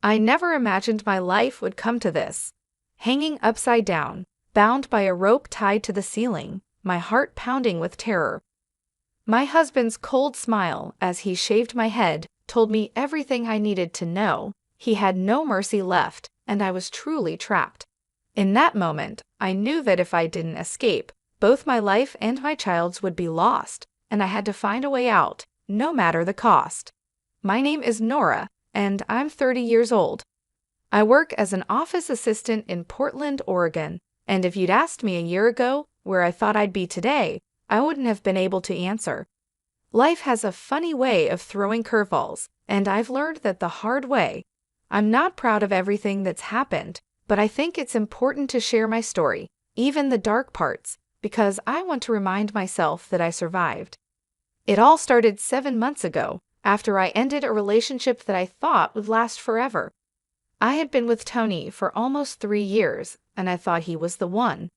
I never imagined my life would come to this. Hanging upside down, bound by a rope tied to the ceiling, my heart pounding with terror. My husband's cold smile as he shaved my head told me everything I needed to know. He had no mercy left, and I was truly trapped. In that moment, I knew that if I didn't escape, both my life and my child's would be lost, and I had to find a way out, no matter the cost. My name is Nora, and I'm 30 years old. I work as an office assistant in Portland, Oregon, and if you'd asked me a year ago where I thought I'd be today, I wouldn't have been able to answer. Life has a funny way of throwing curveballs, and I've learned that the hard way. I'm not proud of everything that's happened, but I think it's important to share my story, even the dark parts, because I want to remind myself that I survived. It all started 7 months ago, after I ended a relationship that I thought would last forever. I had been with Tony for almost 3 years, and I thought he was the one.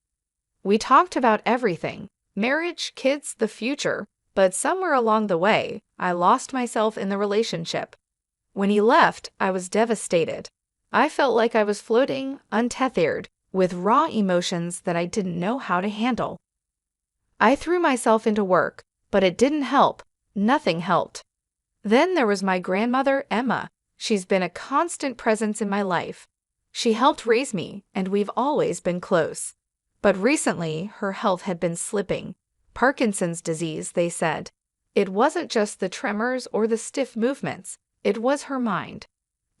We talked about everything: marriage, kids, the future, but somewhere along the way, I lost myself in the relationship. When he left, I was devastated. I felt like I was floating, untethered, with raw emotions that I didn't know how to handle. I threw myself into work, but it didn't help. Nothing helped. Then there was my grandmother, Emma. She's been a constant presence in my life. She helped raise me, and we've always been close. But recently, her health had been slipping. Parkinson's disease, they said. It wasn't just the tremors or the stiff movements. It was her mind.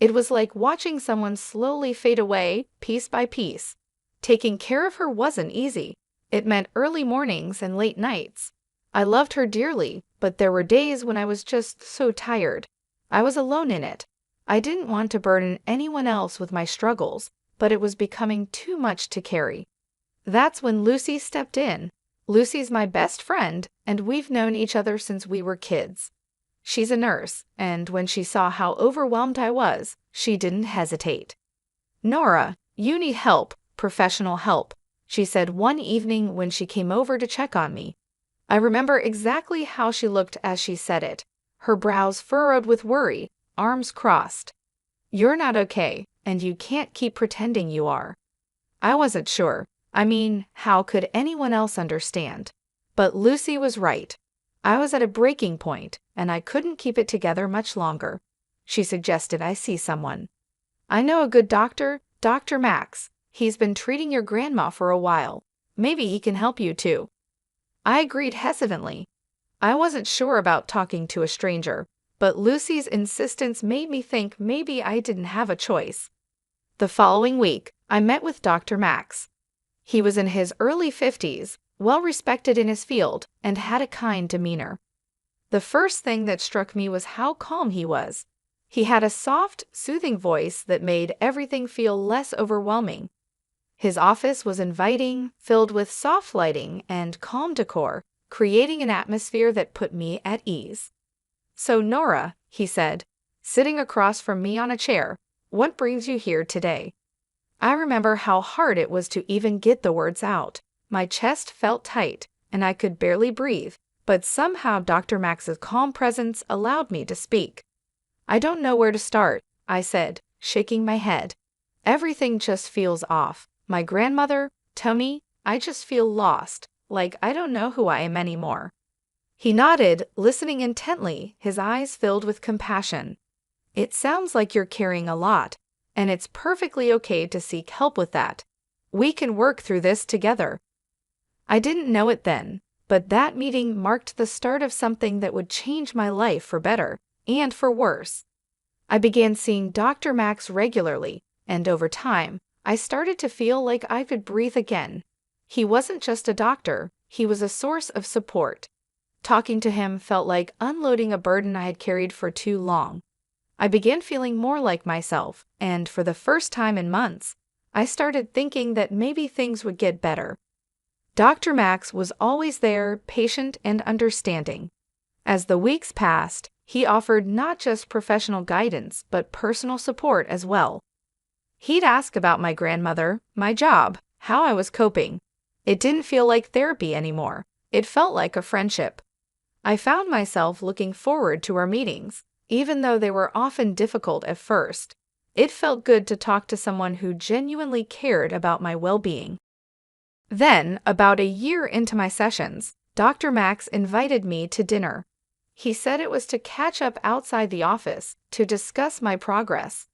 It was like watching someone slowly fade away, piece by piece. Taking care of her wasn't easy. It meant early mornings and late nights. I loved her dearly, but there were days when I was just so tired. I was alone in it. I didn't want to burden anyone else with my struggles, but it was becoming too much to carry. That's when Lucy stepped in. Lucy's my best friend, and we've known each other since we were kids. She's a nurse, and when she saw how overwhelmed I was, she didn't hesitate. "Nora, you need help, professional help," she said one evening when she came over to check on me. I remember exactly how she looked as she said it, her brows furrowed with worry, arms crossed. "You're not okay, and you can't keep pretending you are." I wasn't sure. I mean, how could anyone else understand? But Lucy was right. I was at a breaking point, and I couldn't keep it together much longer. She suggested I see someone. "I know a good doctor, Dr. Max. He's been treating your grandma for a while. Maybe he can help you too." I agreed hesitantly. I wasn't sure about talking to a stranger, but Lucy's insistence made me think maybe I didn't have a choice. The following week, I met with Dr. Max. He was in his early 50s, well respected in his field, and had a kind demeanor. The first thing that struck me was how calm he was. He had a soft, soothing voice that made everything feel less overwhelming. His office was inviting, filled with soft lighting and calm decor, creating an atmosphere that put me at ease. "So, Nora," he said, sitting across from me on a chair, "what brings you here today?" I remember how hard it was to even get the words out. My chest felt tight, and I could barely breathe, but somehow Dr. Max's calm presence allowed me to speak. "I don't know where to start," I said, shaking my head. "Everything just feels off. My grandmother, Tony, I just feel lost, like I don't know who I am anymore." He nodded, listening intently, his eyes filled with compassion. "It sounds like you're carrying a lot, and it's perfectly okay to seek help with that. We can work through this together." I didn't know it then, but that meeting marked the start of something that would change my life for better and for worse. I began seeing Dr. Max regularly, and over time, I started to feel like I could breathe again. He wasn't just a doctor, he was a source of support. Talking to him felt like unloading a burden I had carried for too long. I began feeling more like myself, and for the first time in months, I started thinking that maybe things would get better. Dr. Max was always there, patient and understanding. As the weeks passed, he offered not just professional guidance, but personal support as well. He'd ask about my grandmother, my job, how I was coping. It didn't feel like therapy anymore. It felt like a friendship. I found myself looking forward to our meetings, even though they were often difficult at first. It felt good to talk to someone who genuinely cared about my well-being. Then, about a year into my sessions, Dr. Max invited me to dinner. He said it was to catch up outside the office to discuss my progress.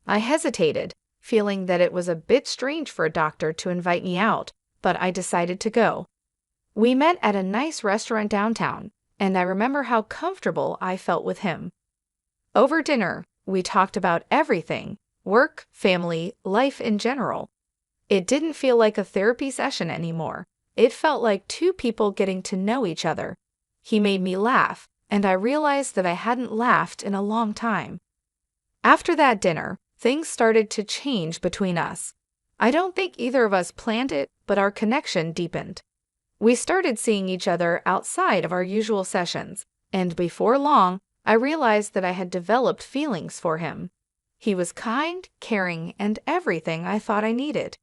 I hesitated, feeling that it was a bit strange for a doctor to invite me out, but I decided to go. We met at a nice restaurant downtown, and I remember how comfortable I felt with him. Over dinner, we talked about everything: work, family, life in general. It didn't feel like a therapy session anymore. It felt like two people getting to know each other. He made me laugh, and I realized that I hadn't laughed in a long time. After that dinner, things started to change between us. I don't think either of us planned it, but our connection deepened. We started seeing each other outside of our usual sessions, and before long, I realized that I had developed feelings for him. He was kind, caring, and everything I thought I needed.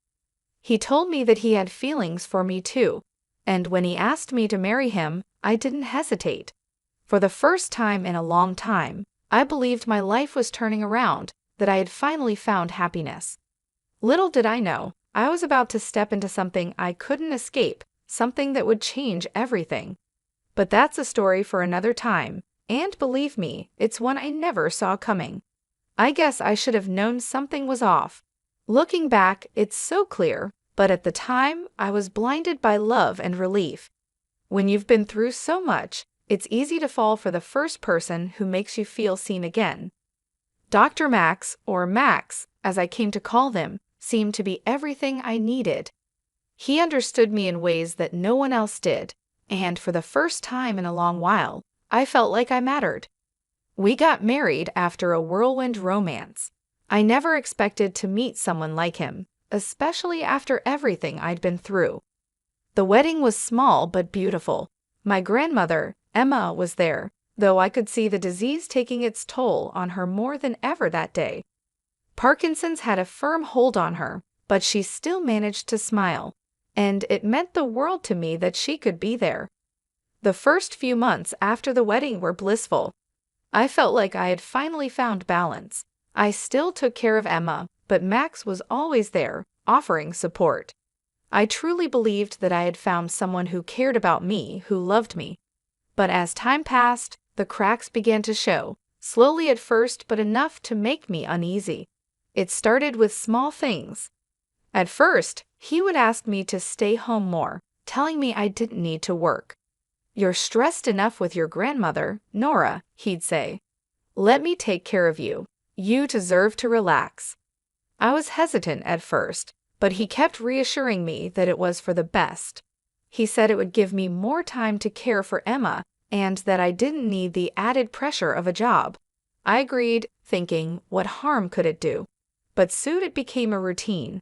He told me that he had feelings for me too, and when he asked me to marry him, I didn't hesitate. For the first time in a long time, I believed my life was turning around, that I had finally found happiness. Little did I know, I was about to step into something I couldn't escape, something that would change everything. But that's a story for another time, and believe me, it's one I never saw coming. I guess I should have known something was off. Looking back, it's so clear, but at the time, I was blinded by love and relief. When you've been through so much, it's easy to fall for the first person who makes you feel seen again. Dr. Max, or Max, as I came to call him, seemed to be everything I needed. He understood me in ways that no one else did, and for the first time in a long while, I felt like I mattered. We got married after a whirlwind romance. I never expected to meet someone like him, especially after everything I'd been through. The wedding was small but beautiful. My grandmother, Emma, was there, though I could see the disease taking its toll on her more than ever that day. Parkinson's had a firm hold on her, but she still managed to smile, and it meant the world to me that she could be there. The first few months after the wedding were blissful. I felt like I had finally found balance. I still took care of Emma, but Max was always there, offering support. I truly believed that I had found someone who cared about me, who loved me. But as time passed, the cracks began to show, slowly at first, but enough to make me uneasy. It started with small things. At first, he would ask me to stay home more, telling me I didn't need to work. "You're stressed enough with your grandmother, Nora," he'd say. "Let me take care of you. You deserve to relax." I was hesitant at first, but he kept reassuring me that it was for the best. He said it would give me more time to care for Emma and that I didn't need the added pressure of a job. I agreed, thinking, what harm could it do? But soon it became a routine.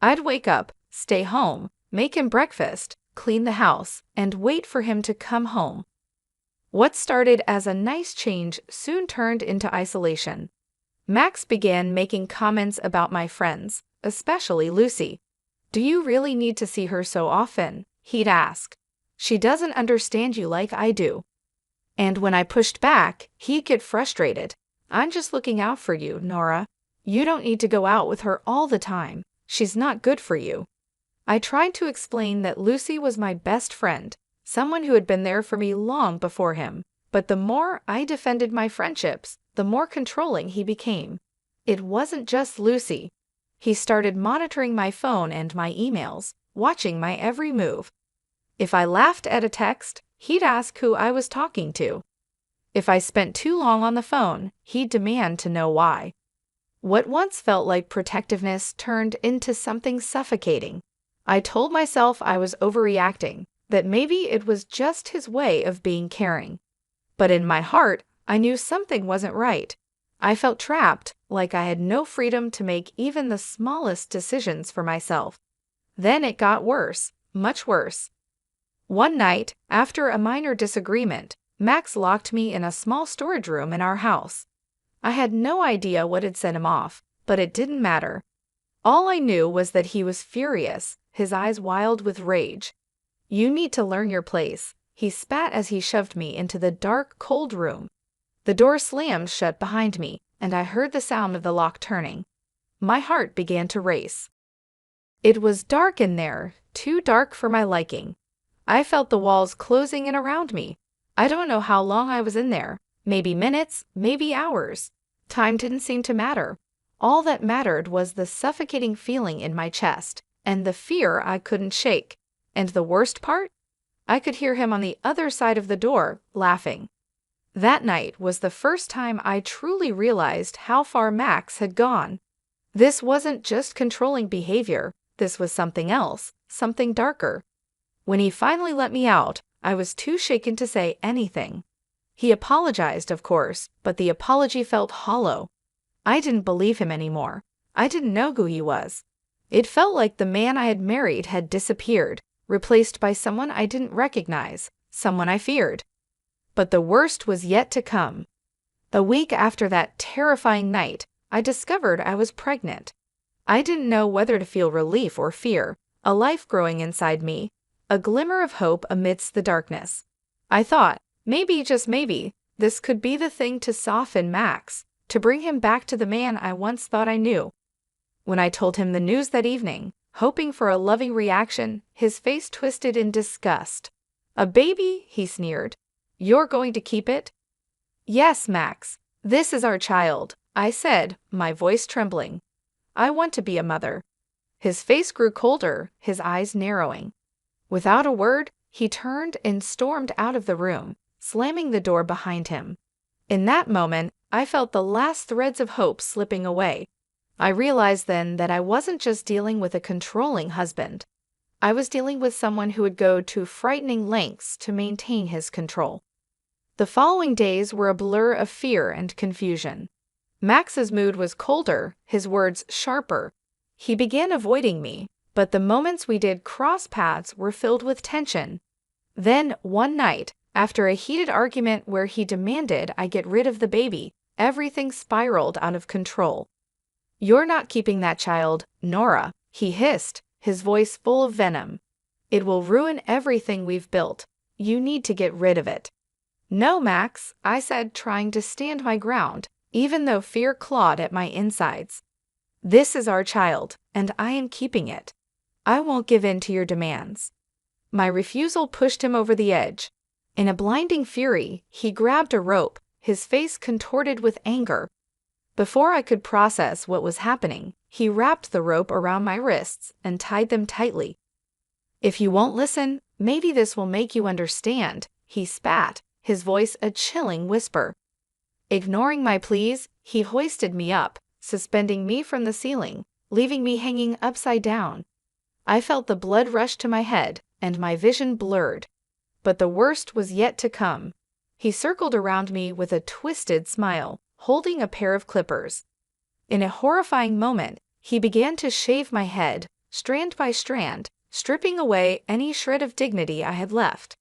I'd wake up, stay home, make him breakfast, clean the house, and wait for him to come home. What started as a nice change soon turned into isolation. Max began making comments about my friends, especially Lucy. "Do you really need to see her so often?" he'd ask. "She doesn't understand you like I do." And when I pushed back, he'd get frustrated. "I'm just looking out for you, Nora. You don't need to go out with her all the time. She's not good for you." I tried to explain that Lucy was my best friend, someone who had been there for me long before him, but the more I defended my friendships, the more controlling he became. It wasn't just Lucy. He started monitoring my phone and my emails, watching my every move. If I laughed at a text, he'd ask who I was talking to. If I spent too long on the phone, he'd demand to know why. What once felt like protectiveness turned into something suffocating. I told myself I was overreacting, that maybe it was just his way of being caring. But in my heart, I knew something wasn't right. I felt trapped, like I had no freedom to make even the smallest decisions for myself. Then it got worse, much worse. One night, after a minor disagreement, Max locked me in a small storage room in our house. I had no idea what had set him off, but it didn't matter. All I knew was that he was furious, his eyes wild with rage. "You need to learn your place," he spat as he shoved me into the dark, cold room. The door slammed shut behind me, and I heard the sound of the lock turning. My heart began to race. It was dark in there, too dark for my liking. I felt the walls closing in around me. I don't know how long I was in there, maybe minutes, maybe hours. Time didn't seem to matter. All that mattered was the suffocating feeling in my chest, and the fear I couldn't shake. And the worst part? I could hear him on the other side of the door, laughing. That night was the first time I truly realized how far Max had gone. This wasn't just controlling behavior, this was something else, something darker. When he finally let me out, I was too shaken to say anything. He apologized, of course, but the apology felt hollow. I didn't believe him anymore. I didn't know who he was. It felt like the man I had married had disappeared, replaced by someone I didn't recognize, someone I feared. But the worst was yet to come. A week after that terrifying night, I discovered I was pregnant. I didn't know whether to feel relief or fear, a life growing inside me, a glimmer of hope amidst the darkness. I thought, maybe, just maybe, this could be the thing to soften Max, to bring him back to the man I once thought I knew. When I told him the news that evening, hoping for a loving reaction, his face twisted in disgust. "A baby?" he sneered. "You're going to keep it?" "Yes, Max. This is our child," I said, my voice trembling. "I want to be a mother." His face grew colder, his eyes narrowing. Without a word, he turned and stormed out of the room, slamming the door behind him. In that moment, I felt the last threads of hope slipping away. I realized then that I wasn't just dealing with a controlling husband. I was dealing with someone who would go to frightening lengths to maintain his control. The following days were a blur of fear and confusion. Max's mood was colder, his words sharper. He began avoiding me, but the moments we did cross paths were filled with tension. Then, one night, after a heated argument where he demanded I get rid of the baby, everything spiraled out of control. "You're not keeping that child, Nora," he hissed, his voice full of venom. "It will ruin everything we've built. You need to get rid of it." "No, Max," I said, trying to stand my ground, even though fear clawed at my insides. "This is our child, and I am keeping it. I won't give in to your demands." My refusal pushed him over the edge. In a blinding fury, he grabbed a rope, his face contorted with anger. Before I could process what was happening, he wrapped the rope around my wrists and tied them tightly. "If you won't listen, maybe this will make you understand," he spat, his voice a chilling whisper. Ignoring my pleas, he hoisted me up, suspending me from the ceiling, leaving me hanging upside down. I felt the blood rush to my head, and my vision blurred. But the worst was yet to come. He circled around me with a twisted smile, holding a pair of clippers. In a horrifying moment, he began to shave my head, strand by strand, stripping away any shred of dignity I had left.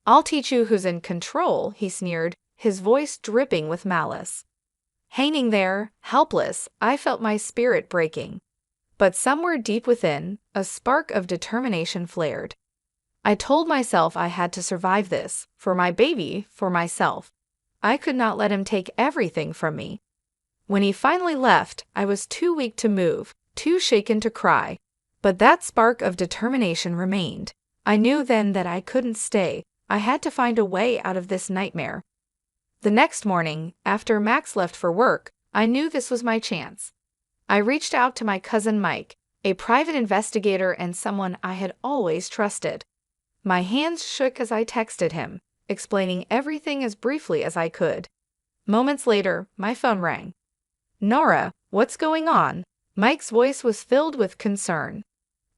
"I'll teach you who's in control," he sneered, his voice dripping with malice. Hanging there, helpless, I felt my spirit breaking. But somewhere deep within, a spark of determination flared. I told myself I had to survive this, for my baby, for myself. I could not let him take everything from me. When he finally left, I was too weak to move, too shaken to cry. But that spark of determination remained. I knew then that I couldn't stay. I had to find a way out of this nightmare. The next morning, after Max left for work, I knew this was my chance. I reached out to my cousin Mike, a private investigator and someone I had always trusted. My hands shook as I texted him, explaining everything as briefly as I could. Moments later, my phone rang. "Nora, what's going on?" Mike's voice was filled with concern.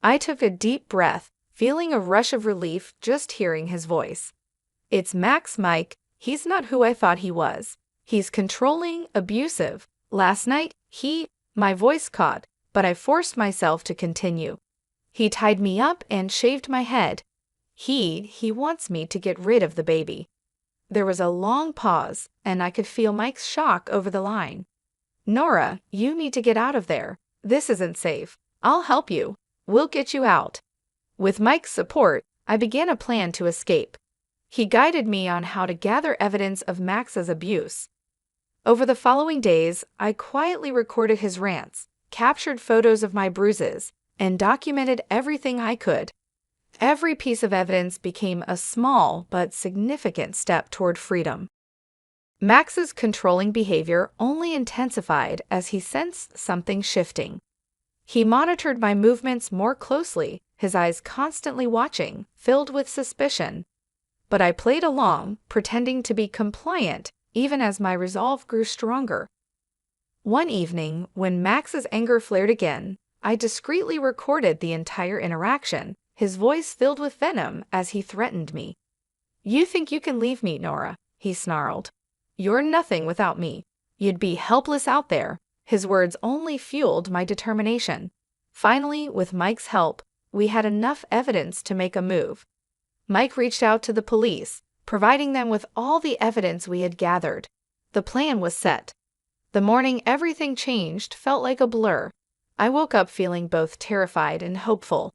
I took a deep breath, feeling a rush of relief just hearing his voice. "It's Max, Mike. He's not who I thought he was. He's controlling, abusive. Last night, My voice caught, but I forced myself to continue. "He tied me up and shaved my head. He wants me to get rid of the baby." There was a long pause, and I could feel Mike's shock over the line. "Nora, you need to get out of there. This isn't safe. I'll help you. We'll get you out." With Mike's support, I began a plan to escape. He guided me on how to gather evidence of Max's abuse. Over the following days, I quietly recorded his rants, captured photos of my bruises, and documented everything I could. Every piece of evidence became a small but significant step toward freedom. Max's controlling behavior only intensified as he sensed something shifting. He monitored my movements more closely, his eyes constantly watching, filled with suspicion. But I played along, pretending to be compliant, even as my resolve grew stronger. One evening, when Max's anger flared again, I discreetly recorded the entire interaction, his voice filled with venom as he threatened me. "You think you can leave me, Nora," he snarled. "You're nothing without me. You'd be helpless out there." His words only fueled my determination. Finally, with Mike's help, we had enough evidence to make a move. Mike reached out to the police, providing them with all the evidence we had gathered. The plan was set. The morning everything changed felt like a blur. I woke up feeling both terrified and hopeful.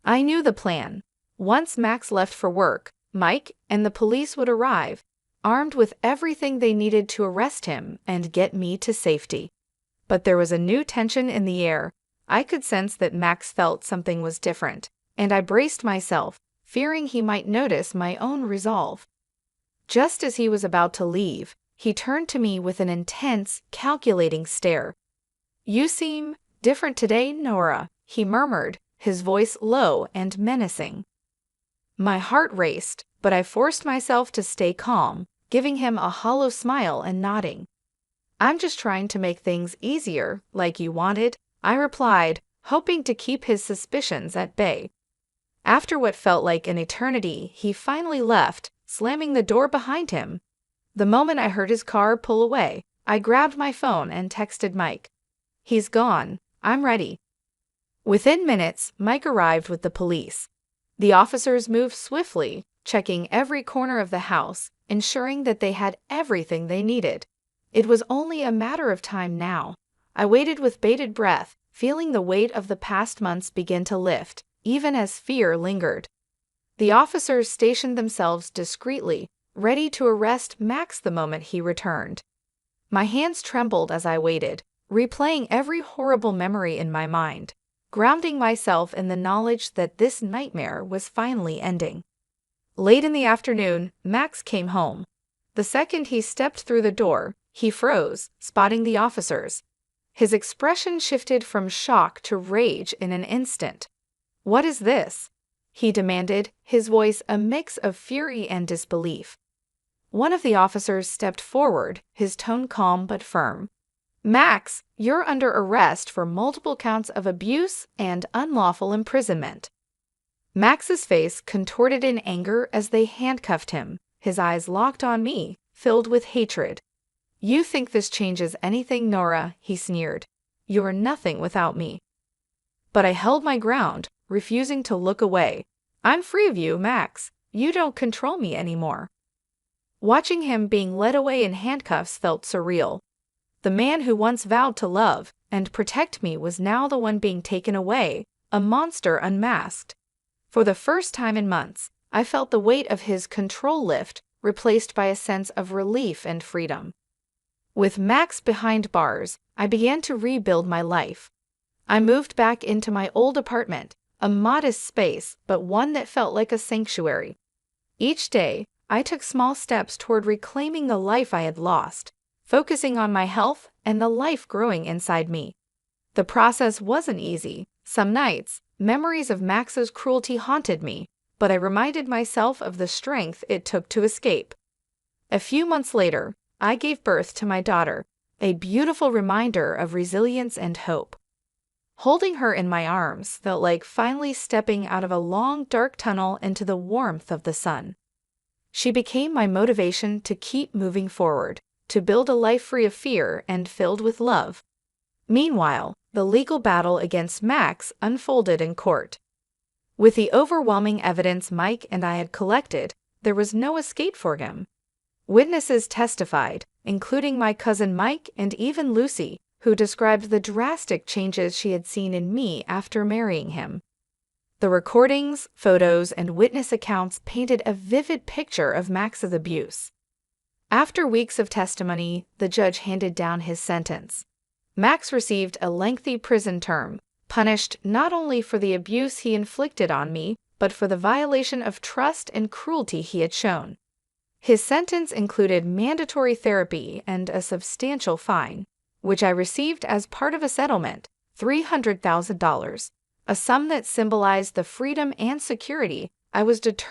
I knew the plan. Once Max left for work, Mike and the police would arrive, armed with everything they needed to arrest him and get me to safety. But there was a new tension in the air. I could sense that Max felt something was different, and I braced myself, fearing he might notice my own resolve. Just as he was about to leave, he turned to me with an intense, calculating stare. "You seem different today, Nora," he murmured, his voice low and menacing. My heart raced, but I forced myself to stay calm, giving him a hollow smile and nodding. "I'm just trying to make things easier, like you wanted," I replied, hoping to keep his suspicions at bay. After what felt like an eternity, he finally left, slamming the door behind him. The moment I heard his car pull away, I grabbed my phone and texted Mike. "He's gone. I'm ready." Within minutes, Mike arrived with the police. The officers moved swiftly, checking every corner of the house, ensuring that they had everything they needed. It was only a matter of time now. I waited with bated breath, feeling the weight of the past months begin to lift, even as fear lingered. The officers stationed themselves discreetly, ready to arrest Max the moment he returned. My hands trembled as I waited, replaying every horrible memory in my mind, grounding myself in the knowledge that this nightmare was finally ending. Late in the afternoon, Max came home. The second he stepped through the door, he froze, spotting the officers. His expression shifted from shock to rage in an instant. "What is this?" he demanded, his voice a mix of fury and disbelief. One of the officers stepped forward, his tone calm but firm. "Max, you're under arrest for multiple counts of abuse and unlawful imprisonment." Max's face contorted in anger as they handcuffed him, his eyes locked on me, filled with hatred. "You think this changes anything, Nora?" he sneered. "You're nothing without me." But I held my ground, refusing to look away. "I'm free of you, Max. You don't control me anymore." Watching him being led away in handcuffs felt surreal. The man who once vowed to love and protect me was now the one being taken away, a monster unmasked. For the first time in months, I felt the weight of his control lift, replaced by a sense of relief and freedom. With Max behind bars, I began to rebuild my life. I moved back into my old apartment, a modest space, but one that felt like a sanctuary. Each day, I took small steps toward reclaiming the life I had lost, focusing on my health and the life growing inside me. The process wasn't easy. Some nights, memories of Max's cruelty haunted me, but I reminded myself of the strength it took to escape. A few months later, I gave birth to my daughter, a beautiful reminder of resilience and hope. Holding her in my arms felt like finally stepping out of a long, dark tunnel into the warmth of the sun. She became my motivation to keep moving forward, to build a life free of fear and filled with love. Meanwhile, the legal battle against Max unfolded in court. With the overwhelming evidence Mike and I had collected, there was no escape for him. Witnesses testified, including my cousin Mike and even Lucy, who described the drastic changes she had seen in me after marrying him. The recordings, photos, and witness accounts painted a vivid picture of Max's abuse. After weeks of testimony, the judge handed down his sentence. Max received a lengthy prison term, punished not only for the abuse he inflicted on me, but for the violation of trust and cruelty he had shown. His sentence included mandatory therapy and a substantial fine, which I received as part of a settlement, $300,000, a sum that symbolized the freedom and security I was determined